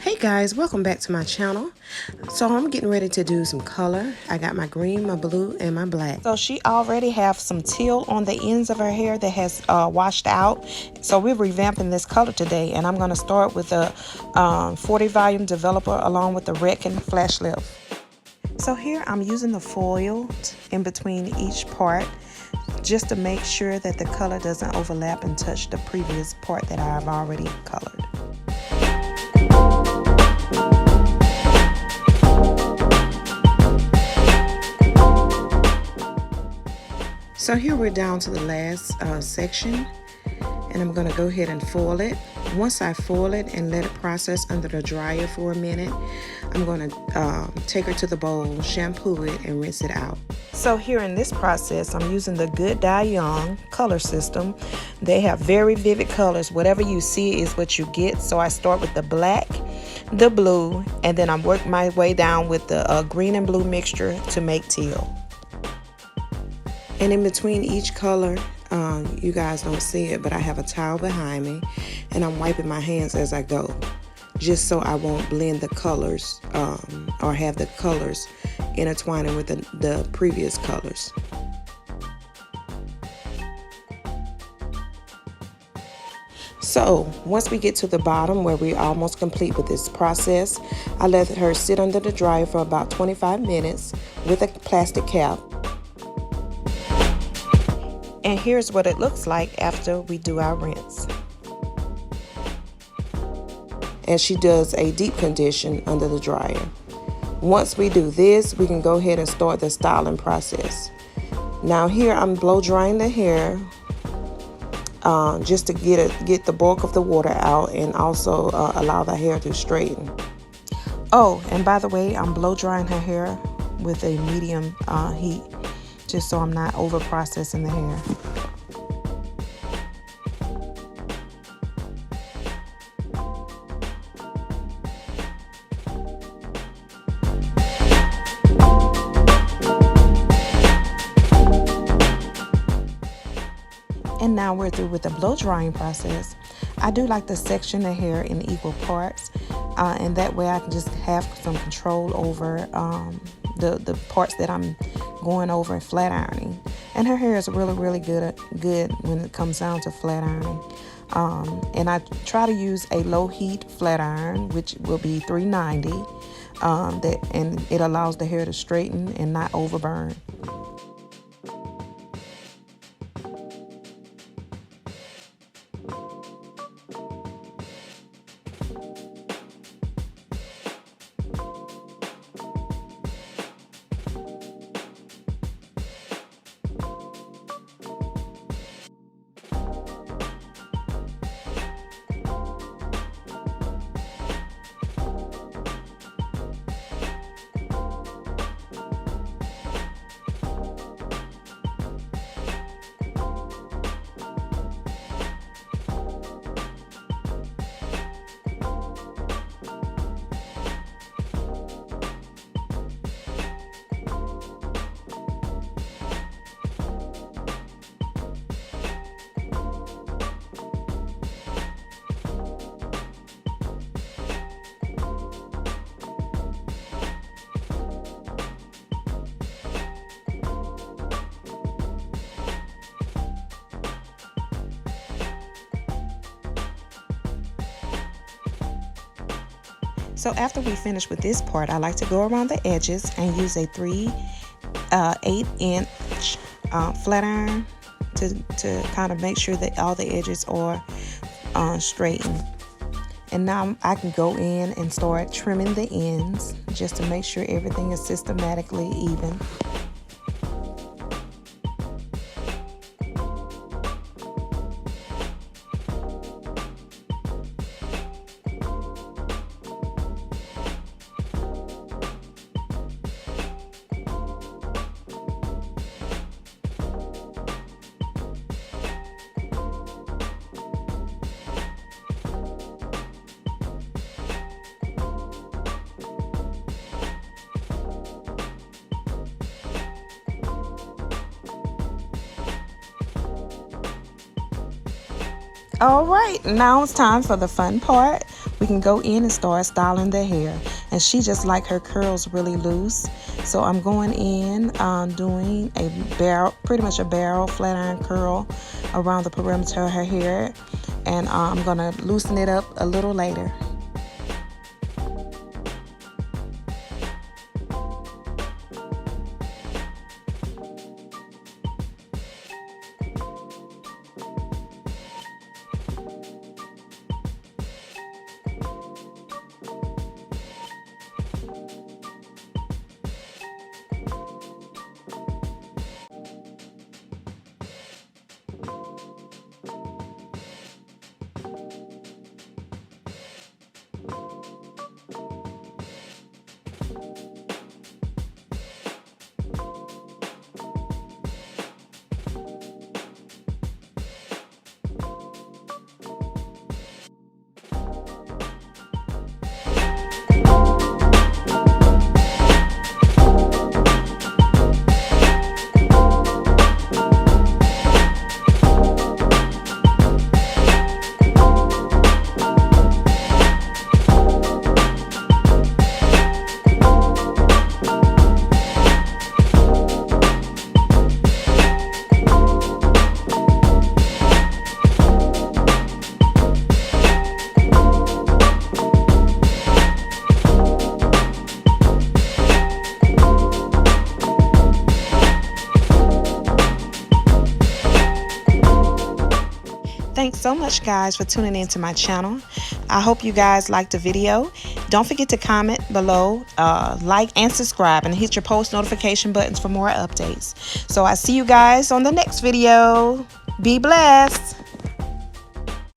Hey guys, welcome back to my channel. So I'm getting ready to do some color. I got my green, my blue, and my black. So she already have some teal on the ends of her hair that has washed out. So we're revamping this color today, and I'm going to start with a 40 volume developer along with the Redken flash lip. So here I'm using the foil in between each part just to make sure that the color doesn't overlap and touch the previous part that I've already colored. So here we're down to the last section, and I'm going to go ahead and foil it. Once I foil it and let it process under the dryer for a minute, I'm going to take her to the bowl, shampoo it, and rinse it out. So here in this process, I'm using the Good Dye Young color system. They have very vivid colors. Whatever you see is what you get. So I start with the black, the blue, and then I work my way down with the green and blue mixture to make teal. And in between each color, you guys don't see it, but I have a towel behind me, and I'm wiping my hands as I go, just so I won't blend the colors or have the colors intertwining with the previous colors. So once we get to the bottom where we're almost complete with this process, I let her sit under the dryer for about 25 minutes with a plastic cap. And here's what it looks like after we do our rinse. And she does a deep condition under the dryer. Once we do this, we can go ahead and start the styling process. Now here I'm blow drying the hair just to get the bulk of the water out and also allow the hair to straighten. Oh, and by the way, I'm blow drying her hair with a medium heat, just so I'm not over processing the hair. And now we're through with the blow drying process. I do like to section the hair in equal parts, and that way I can just have some control over the parts that I'm going over and flat ironing. And her hair is really good when it comes down to flat ironing. And I try to use a low heat flat iron, which will be 390, and it allows the hair to straighten and not overburn. So after we finish with this part, I like to go around the edges and use a 3/8" flat iron to kind of make sure that all the edges are straightened. And now I can go in and start trimming the ends just to make sure everything is systematically even. All right, now it's time for the fun part. we can go in and start styling their hair. And she just like her curls really loose, so I'm going in doing a barrel, pretty much a barrel flat iron curl around the perimeter of her hair, and I'm gonna loosen it up a little later. Thanks so much, guys, for tuning in to my channel. I hope you guys liked the video. Don't forget to comment below, like and subscribe, and hit your post notification buttons for more updates. So I see you guys on the next video. Be blessed.